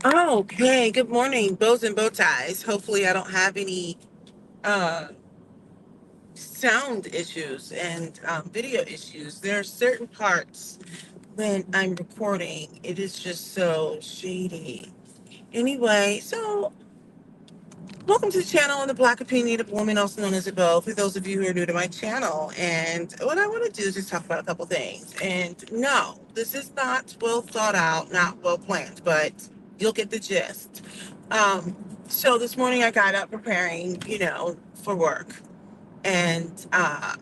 Okay, good morning, bows and bow ties. Hopefully, I don't have any uh, sound issues and video issues. There are certain parts when I'm recording, it is just so shady. Anyway, so welcome to the channel on the Black Opinionated Woman, also known as a Bow, for those of you who are new to my channel. And what I want to do is just talk about a couple things. And no, this is not well thought out, not well planned, but you'll get the gist. Um, so this morning I got up preparing, for work. And I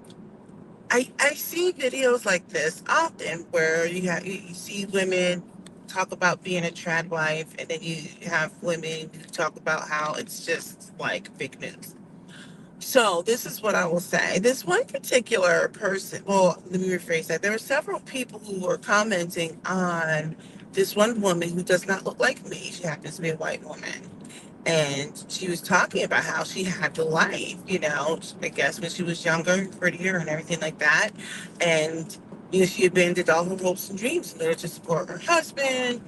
see videos like this often where you see women talk about being a trad wife, and then you have women who talk about how it's just like fake news. So this is what I will say. This one particular person, well, let me rephrase that. There were several people who were commenting on this one woman who does not look like me. She happens to be a white woman. And she was talking about how she had the life, I guess when she was younger, prettier, and everything like that. And, she abandoned all her hopes and dreams in order to support her husband.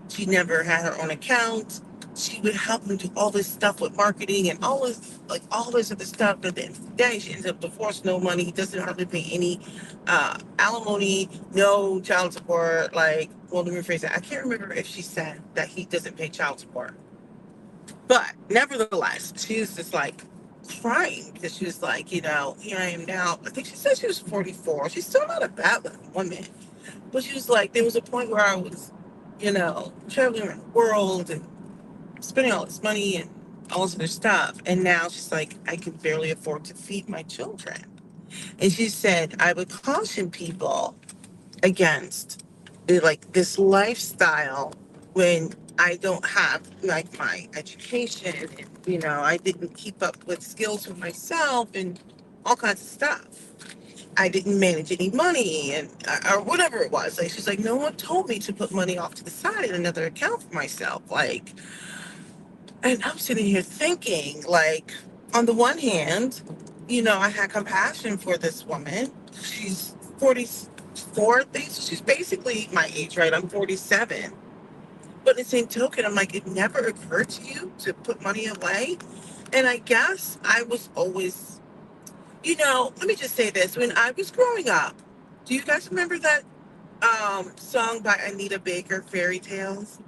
She never had her own account. She would help him do all this stuff with marketing and all this other stuff. But at the end of the day, she ends up divorced, no money. He doesn't hardly pay any alimony, no child support. Well, let me rephrase that. I can't remember if she said that he doesn't pay child support, but nevertheless, she was just like crying because she was like, here I am now. I think she said she was 44. She's still not a bad looking woman. But she was like, there was a point where I was, traveling around the world and spending all this money and all this other stuff. And now she's like, I can barely afford to feed my children. And she said, I would caution people against this lifestyle when I don't have like my education and I didn't keep up with skills for myself and all kinds of stuff. I didn't manage any money and or whatever it was. Like she's like, no one told me to put money off to the side in another account for myself. And I'm sitting here thinking, on the one hand, I had compassion for this woman. She's 44, I think, so she's basically my age, right? I'm 47. But in the same token, I'm like, it never occurred to you to put money away? And I guess I was always, let me just say this. When I was growing up, do you guys remember that song by Anita Baker, Fairy Tales?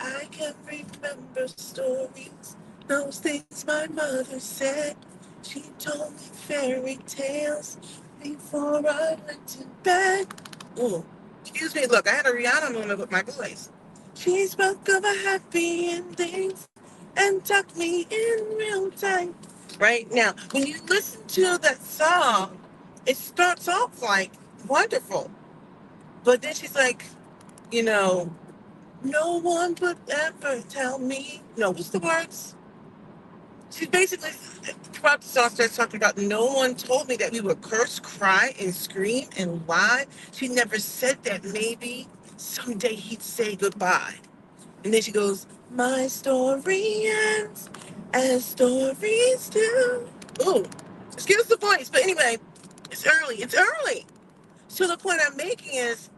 I can remember stories, those things my mother said. She told me fairy tales before I went to bed. Oh, excuse me. Look, I had a Rihanna moment with my voice. She spoke of a happy endings and tucked me in real tight. Right now, when you listen to that song, it starts off like wonderful, but then she's like, you know, no one would ever tell me. No, what's the words? She basically, throughout the song, starts talking about no one told me that we would curse, cry, and scream and lie. She never said that maybe someday he'd say goodbye. And then she goes, my story ends as stories do. Ooh, excuse the voice, but anyway, it's early. It's early. So the point I'm making is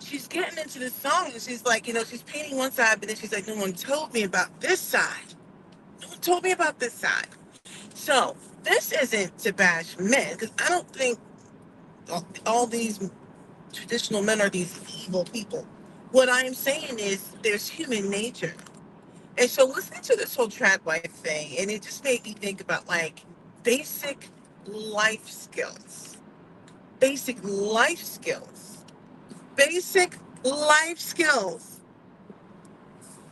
she's getting into this song and she's like, she's painting one side, but then she's like, no one told me about this side. No one told me about this side. So this isn't to bash men because I don't think all these traditional men are these evil people. What I am saying is there's human nature. And so listening to this whole trad wife thing, and it just made me think about basic life skills. Basic life skills. Basic life skills.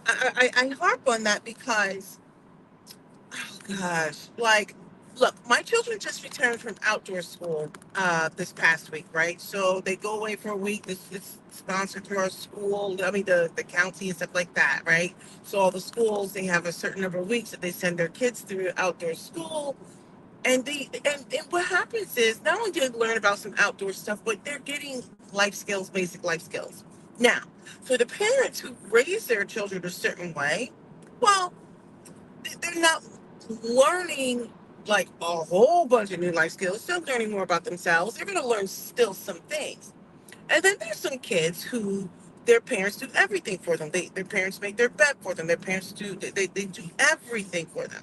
I harp on that because, oh gosh, look, my children just returned from outdoor school this past week, right? So they go away for a week. It's sponsored through our school, I mean, the county and stuff like that, right? So all the schools, they have a certain number of weeks that they send their kids through outdoor school. And what happens is not only do they learn about some outdoor stuff, but they're getting life skills, basic life skills. Now, for the parents who raise their children a certain way, well, they're not learning like a whole bunch of new life skills. They're learning more about themselves. They're going to learn still some things. And then there's some kids who Their parents do everything for them. Their parents make their bed for them. Their parents do they do everything for them.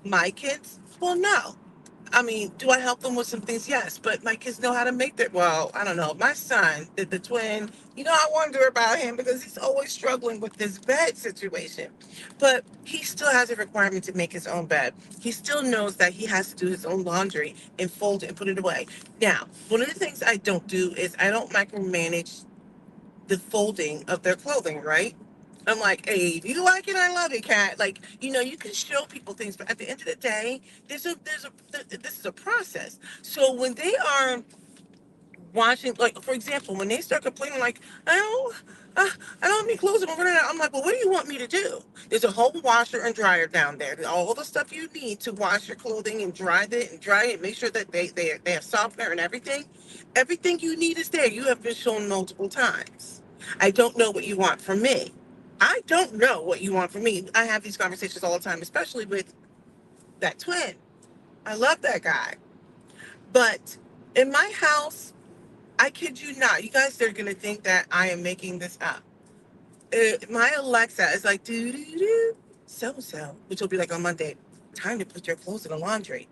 My kids, well, no. I mean, do I help them with some things? Yes, but my kids know how to make their. Well, I don't know. My son, the twin, I wonder about him because he's always struggling with this bed situation. But he still has a requirement to make his own bed. He still knows that he has to do his own laundry and fold it and put it away. Now, one of the things I don't do is I don't micromanage the folding of their clothing, right? I'm like, hey, do you like it? I love it, cat. Like, you can show people things, but at the end of the day, this is a process. So when they are watching, like, for example, when they start complaining, like, I don't, I don't have any clothes, I'm like, well, what do you want me to do? There's a whole washer and dryer down there. All the stuff you need to wash your clothing and dry it, make sure that they have softener and everything. Everything you need is there. You have been shown multiple times. I don't know what you want from me. I don't know what you want from me. I have these conversations all the time, especially with that twin. I love that guy. But in my house, I kid you not. You guys are going to think that I am making this up. My Alexa is like, do, do, do, so, which will be like on Monday, time to put your clothes in the laundry.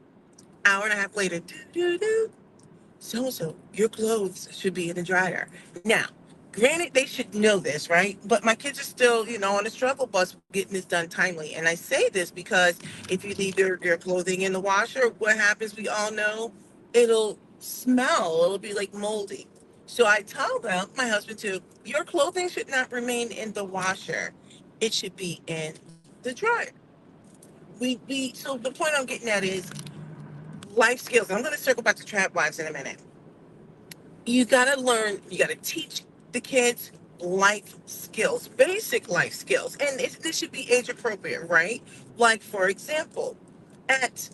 Hour and a half later, do, do, do, so, your clothes should be in the dryer. Now, granted, they should know this, right? But my kids are still, on the struggle bus getting this done timely. And I say this because if you leave your clothing in the washer, what happens, we all know, it'll smell. It'll be like moldy. So I tell them, my husband too, your clothing should not remain in the washer. It should be in the dryer. So the point I'm getting at is life skills. I'm going to circle back to Tradwives in a minute. You got to learn, you got to teach the kids life skills, basic life skills. And this should be age appropriate, right? Like, for example, at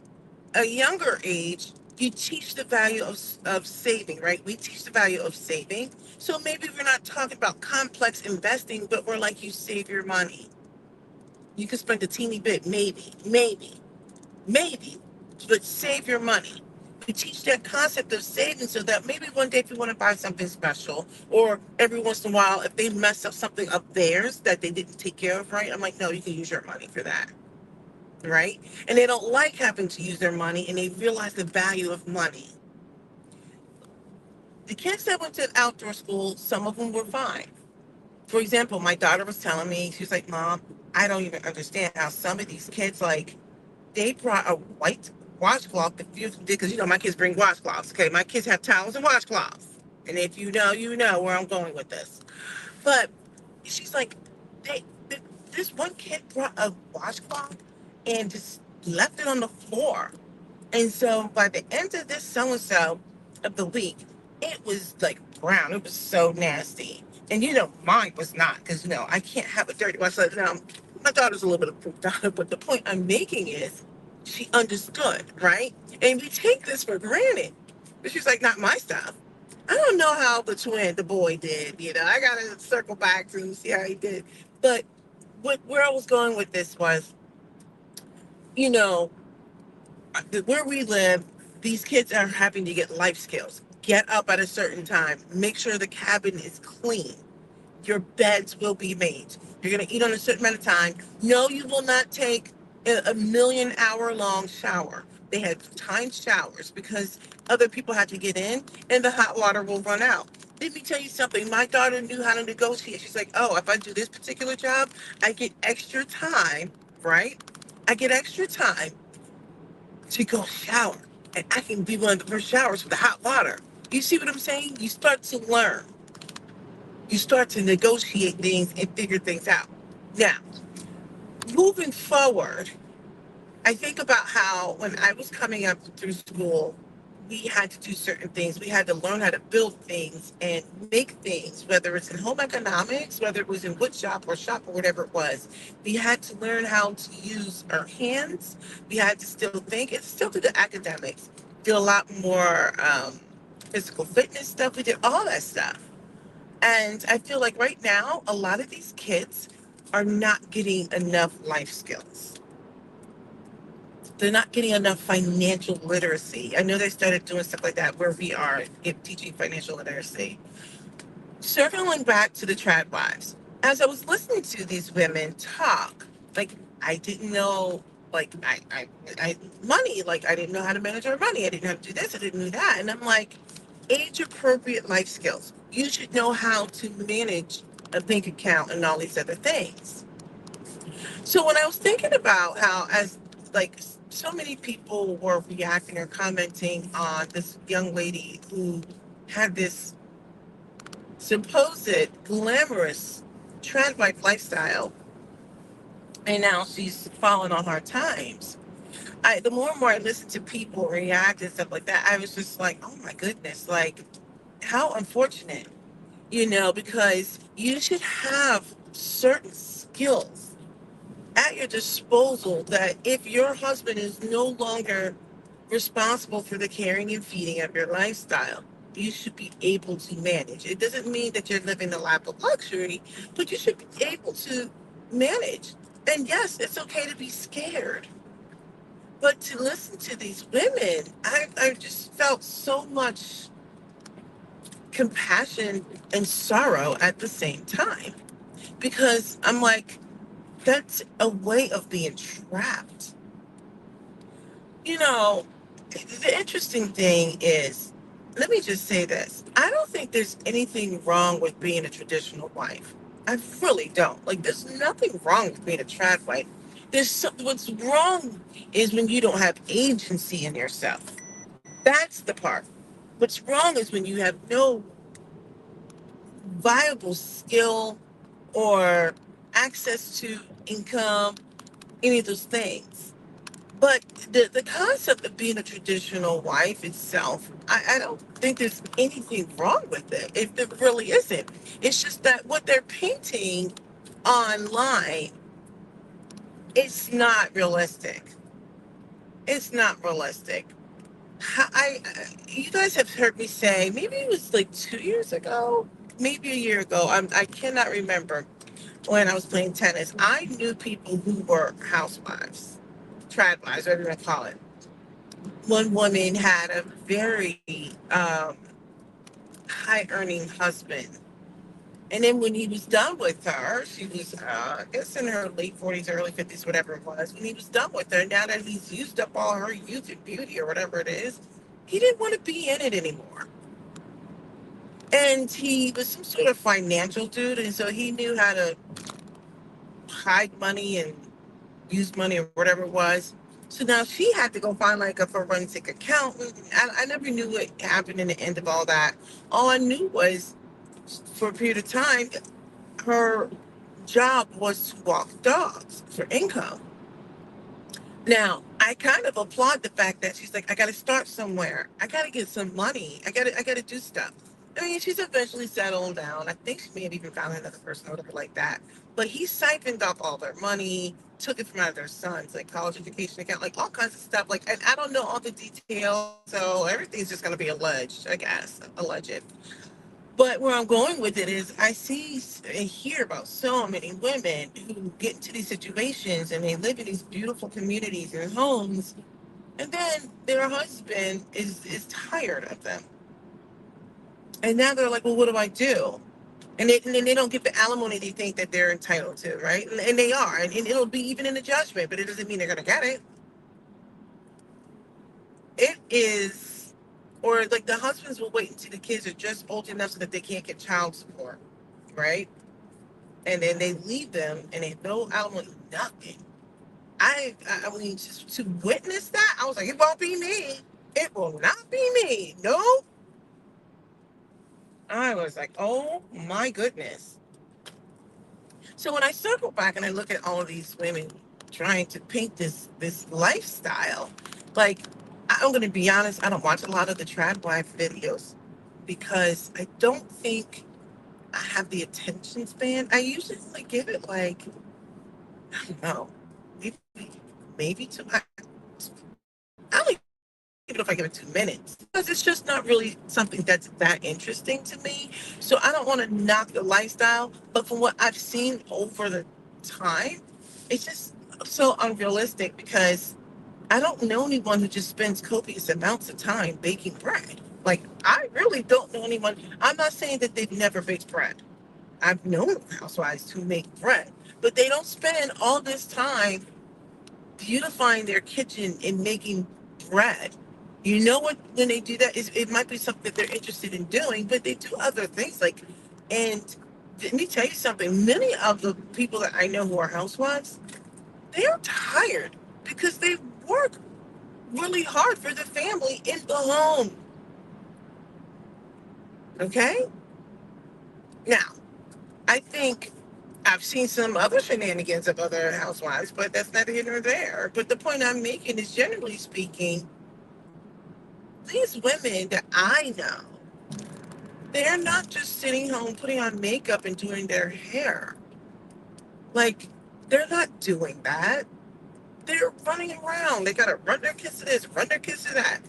a younger age, you teach the value of saving, right? We teach the value of saving. So maybe we're not talking about complex investing, but we're like, you save your money. You can spend a teeny bit, maybe, but save your money. We teach that concept of saving so that maybe one day if you want to buy something special, or every once in a while, if they mess up something of theirs that they didn't take care of right, I'm like, no, you can use your money for that, right? And they don't like having to use their money, and they realize the value of money. The kids that went to outdoor school, some of them were fine. For example, my daughter was telling me, she was like, Mom, I don't even understand how some of these kids, like, they brought a white washcloth because my kids bring washcloths. Okay, my kids have towels and washcloths, and if you know, you know where I'm going with this. But she's like, they, th this one kid brought a washcloth and just left it on the floor. And so by the end of this so and so of the week, it was like brown. It was so nasty. And mine was not because I can't have a dirty wash. Now, my daughter's a little bit of proof daughter, but the point I'm making is she understood, right? And we take this for granted. But she's like, not my stuff. I don't know how the boy did. I gotta circle back to see how he did. But where I was going with this was, you know, where we live, these kids are having to get life skills. Get up at a certain time. Make sure the cabin is clean. Your beds will be made. You're going to eat on a certain amount of time. No, you will not take a million hour long shower. They had timed showers because other people had to get in and the hot water will run out. Let me tell you something. My daughter knew how to negotiate. She's like, oh, if I do this particular job, I get extra time, right? I get extra time to go shower. And I can be one of the first showers with the hot water. You see what I'm saying? You start to learn. You start to negotiate things and figure things out. Now, moving forward, I think about how when I was coming up through school, we had to do certain things. We had to learn how to build things and make things, whether it's in home economics, whether it was in wood shop or whatever it was. We had to learn how to use our hands. We had to still think and still do the academics. Did a lot more physical fitness stuff. We did all that stuff. And I feel like right now, a lot of these kids are not getting enough life skills. They're not getting enough financial literacy. I know they started doing stuff like that where we are teaching financial literacy. Circling back to the Tradwives, as I was listening to these women talk, like I didn't know, like I money, like I didn't know how to manage our money. I didn't know how to do this. I didn't do that. And I'm like, age appropriate life skills. You should know how to manage a bank account and all these other things. So when I was thinking about how, as like so many people were reacting or commenting on this young lady who had this supposed glamorous trad-wife lifestyle, and now she's fallen on hard times. The more and more I listened to people react and stuff like that, I was just like, oh my goodness, like how unfortunate, because you should have certain skills at your disposal that if your husband is no longer responsible for the caring and feeding of your lifestyle, you should be able to manage. It doesn't mean that you're living a lap of luxury, but you should be able to manage. And yes, it's okay to be scared. But to listen to these women, I just felt so much compassion and sorrow at the same time. Because I'm like, that's a way of being trapped. You know, the interesting thing is, let me just say this. I don't think there's anything wrong with being a traditional wife. I really don't. Like, there's nothing wrong with being a trad wife. What's wrong is when you don't have agency in yourself. That's the part. What's wrong is when you have no viable skill or access to income, any of those things. But the concept of being a traditional wife itself, I don't think there's anything wrong with it. If there really isn't. It's just that what they're painting online, it's not realistic. It's not realistic. You guys have heard me say, maybe it was like 2 years ago, maybe a year ago. I cannot remember when I was playing tennis. I knew people who were housewives, tradwives, whatever you want to call it. One woman had a very high earning husband. And then when he was done with her, she was, I guess, in her late 40s, early 50s, whatever it was. When he was done with her, now that he's used up all her youth and beauty or whatever it is, he didn't want to be in it anymore. And he was some sort of financial dude. And so he knew how to hide money and use money or whatever it was. So now she had to go find like a forensic accountant. I never knew what happened in the end of all that. All I knew was for a period of time, her job was to walk dogs for income. Now, I kind of applaud the fact that she's like, I got to start somewhere. I got to get some money. I got to do stuff. I mean, she's eventually settled down. I think she may have even found another person or whatever like that. But he siphoned off all their money, took it from out of their sons, like college education account, like all kinds of stuff. Like, and I don't know all the details, so everything's just going to be alleged, I guess, alleged. But where I'm going with it is I see and hear about so many women who get into these situations and they live in these beautiful communities and homes, and then their husband is tired of them. And now they're like, well, what do I do? And then they don't get the alimony they think that they're entitled to, right? And they are. And it'll be even in the judgment, but it doesn't mean they're going to get it. It is, or like the husbands will wait until the kids are just old enough so that they can't get child support, right? And then they leave them and they no alimony, nothing. I mean, just to witness that, I was like, it won't be me. It will not be me. No. I was like, oh my goodness. So when I circle back and I look at all of these women trying to paint this lifestyle, like I'm going to be honest, I don't watch a lot of the trad wife videos because I don't think I have the attention span. I usually like give it like, I don't know, maybe maybe two. I don't even know if I give it 2 minutes because it's just not really something that's that interesting to me. So I don't want to knock the lifestyle, but from what I've seen over the time, it's just so unrealistic because I don't know anyone who just spends copious amounts of time baking bread. Like, I really don't know anyone. I'm not saying that they've never baked bread. I've known housewives who make bread, but they don't spend all this time beautifying their kitchen and making bread. You know what? When they do that, it might be something that they're interested in doing, but they do other things. Like, and let me tell you something. Many of the people that I know who are housewives, they are tired because they work really hard for the family in the home. Okay? Now, I think I've seen some other shenanigans of other housewives, but that's neither here nor there. But the point I'm making is, generally speaking, these women that I know, they're not just sitting home putting on makeup and doing their hair. Like, they're not doing that. They're running around. They gotta run their kids to this, run their kids to that.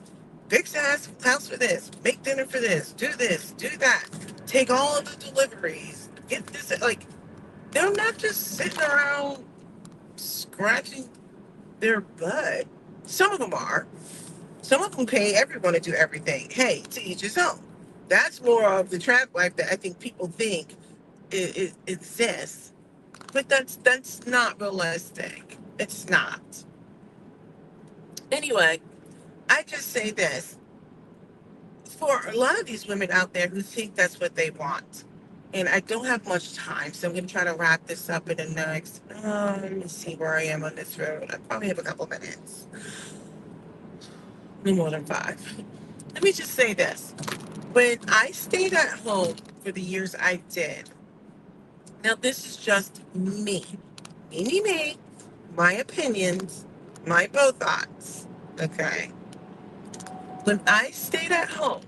Fix the house for this, make dinner for this, do that. Take all of the deliveries. Get this. Like, they're not just sitting around scratching their butt. Some of them are. Some of them pay everyone to do everything. Hey, to each his own. That's more of the trap life that I think people think it exists. But that's not realistic. It's not. Anyway, I just say this. For a lot of these women out there who think that's what they want, and I don't have much time, so I'm going to try to wrap this up in the next, let me see where I am on this road. I probably have a couple minutes. No more than 5. Let me just say this. When I stayed at home for the years I did, now this is just me, my opinions, my bow thoughts, okay? When I stayed at home,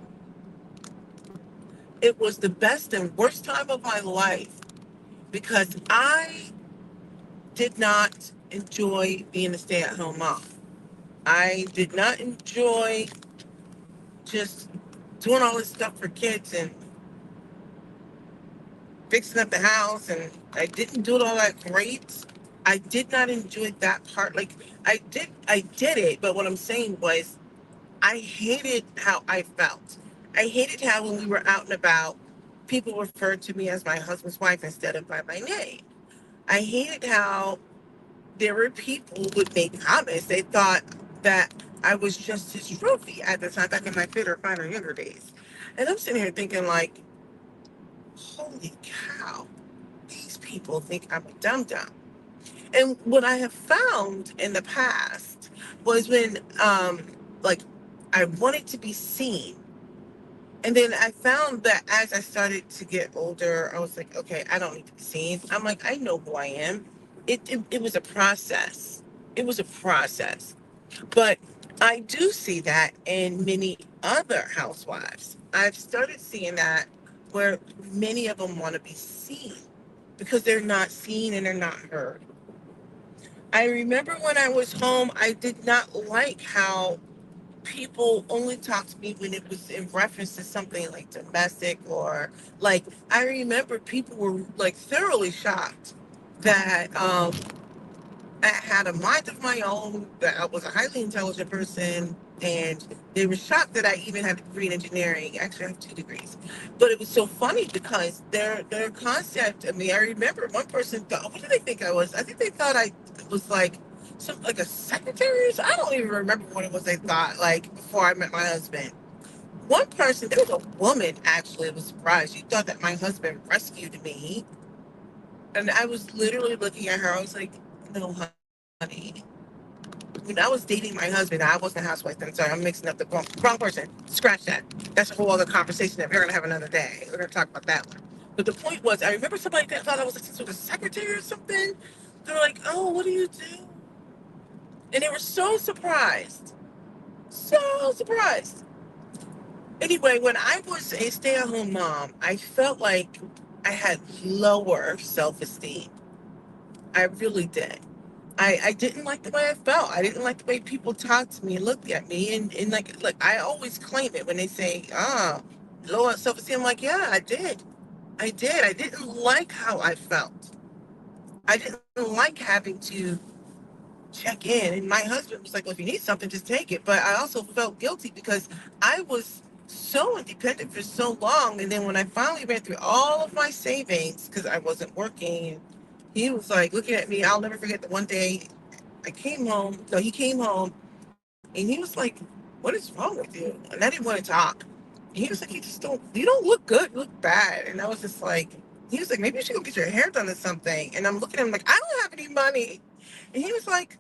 it was the best and worst time of my life because I did not enjoy being a stay-at-home mom. I did not enjoy just doing all this stuff for kids and fixing up the house, and I didn't do it all that great. I did not enjoy that part. Like, I did it, but what I'm saying was I hated how I felt. I hated how when we were out and about, people referred to me as my husband's wife instead of by my name. I hated how there were people who would make comments. They thought that I was just his trophy at the time, back in my fitter, finer, younger days. And I'm sitting here thinking, like, holy cow, these people think I'm a dum dum. And what I have found in the past was when, like, I wanted to be seen. And then I found that as I started to get older, I was like, okay, I don't need to be seen. I'm like, I know who I am. It was a process. It was a process. But I do see that in many other housewives. I've started seeing that where many of them want to be seen because they're not seen and they're not heard. I remember when I was home, I did not like how people only talked to me when it was in reference to something like domestic, or like, I remember people were like thoroughly shocked that I had a mind of my own, that I was a highly intelligent person, and they were shocked that I even had a degree in engineering. Actually, I have 2 degrees. But it was so funny because their concept, I mean, I remember one person thought, what did they think I was? I think they thought I was like some like a secretary. I don't even remember what it was they thought, like, before I met my husband. One person, there was a woman actually, was surprised. She thought that my husband rescued me. And I was literally looking at her. I was like, no, honey. When I was dating my husband, I wasn't a housewife then. Sorry, I'm mixing up the wrong person. Scratch that. That's a whole other conversation that we're going to have another day. We're going to talk about that one. But the point was, I remember somebody that thought I was like some sort of secretary or something. They were like, oh, what do you do? And they were so surprised. So surprised. Anyway, when I was a stay at home mom, I felt like I had lower self esteem. I really did. I didn't like the way I felt. I didn't like the way people talked to me and looked at me. And like I always claim it when they say, low self-esteem. I'm like, yeah, I did. I did. I didn't like how I felt. I didn't like having to check in. And my husband was like, well, if you need something, just take it. But I also felt guilty because I was so independent for so long. And then when I finally ran through all of my savings, because I wasn't working, he was like looking at me. I'll never forget the one day I came home. No, he came home and he was like, "What is wrong with you?" And I didn't want to talk. And he was like, you don't look good, you look bad." And I was just like, he was like, "Maybe you should go get your hair done or something." And I'm looking at him like, "I don't have any money." And he was like,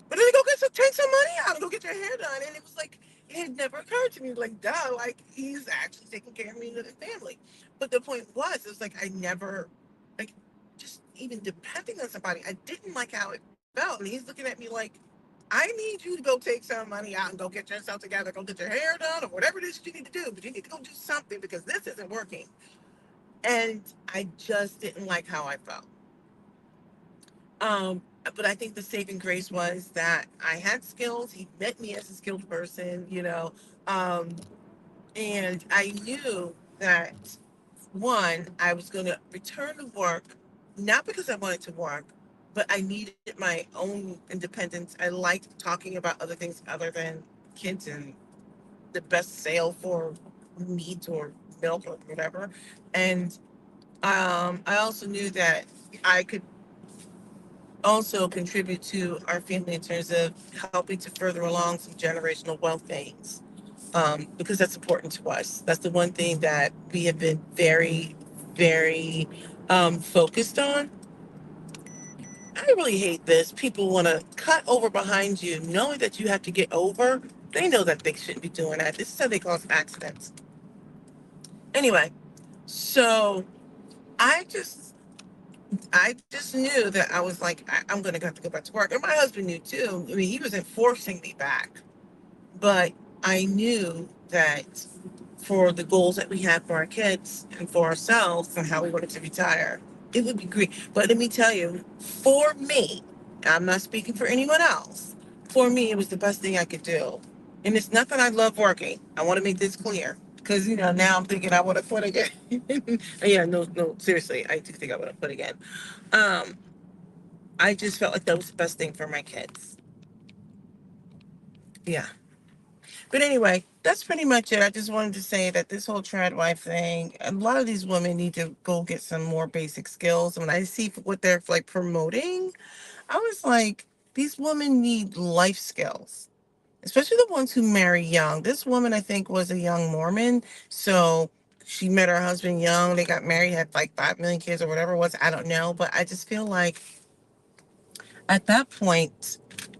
"But then go take some money out and go get your hair done." And it was like, it had never occurred to me, like, duh, like he's actually taking care of me and the family. But the point was, it was like I never, like, just even depending on somebody, I didn't like how it felt. And he's looking at me like, "I need you to go take some money out and go get yourself together, go get your hair done or whatever it is you need to do, but you need to go do something because this isn't working." And I just didn't like how I felt. But I think the saving grace was that I had skills. He met me as a skilled person, um, and I knew that one, I was going to return to work, not because I wanted to work, but I needed my own independence. I liked talking about other things other than kids and the best sale for meat or milk or whatever. And I also knew that I could also contribute to our family in terms of helping to further along some generational wealth things, because that's important to us. That's the one thing that we have been very, very focused on. I really hate this. People want to cut over behind you, knowing that you have to get over. They know that they shouldn't be doing that. This is how they cause accidents. Anyway, so I just I just knew that I was like, I'm going to have to go back to work. And my husband knew too. I mean, he wasn't forcing me back, but I knew that for the goals that we had for our kids and for ourselves and how we wanted to retire, it would be great. But let me tell you, for me, I'm not speaking for anyone else. For me, it was the best thing I could do. And it's not that I love working. I want to make this clear. Because, now I'm thinking I want to quit again. Yeah, no, no, seriously, I do think I want to quit again. Um, I just felt like that was the best thing for my kids. Yeah. But anyway, that's pretty much it. I just wanted to say that this whole Tradwife thing, a lot of these women need to go get some more basic skills. When I see what they're like promoting, I was like, these women need life skills, especially the ones who marry young. This woman, I think, was a young Mormon. So she met her husband young. They got married, had like 5 million kids or whatever it was. I don't know. But I just feel like at that point,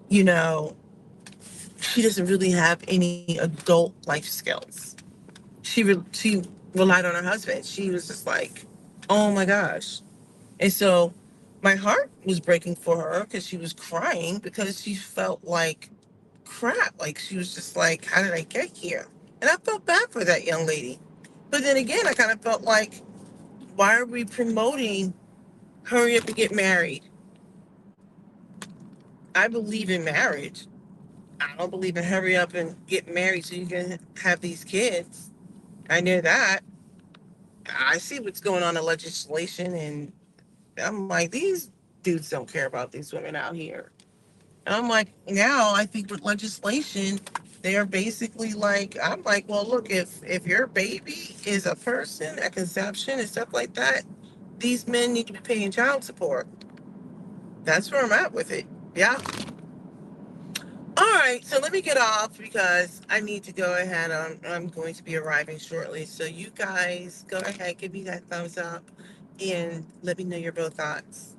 you know, she doesn't really have any adult life skills. She relied on her husband. She was just like, oh my gosh. And so my heart was breaking for her because she was crying because she felt like crap. Like she was just like, how did I get here? And I felt bad for that young lady. But then again, I kind of felt like, why are we promoting hurry up and get married? I believe in marriage. I don't believe in hurry up and get married so you can have these kids. I know that. I see what's going on in legislation, and I'm like, these dudes don't care about these women out here. And I'm like, now I think with legislation, they're basically like, I'm like, well, look, if your baby is a person at conception and stuff like that, these men need to be paying child support. That's where I'm at with it. Yeah. All right, so let me get off because I need to go ahead. I'm going to be arriving shortly. So you guys go ahead, give me that thumbs up, and let me know your both thoughts.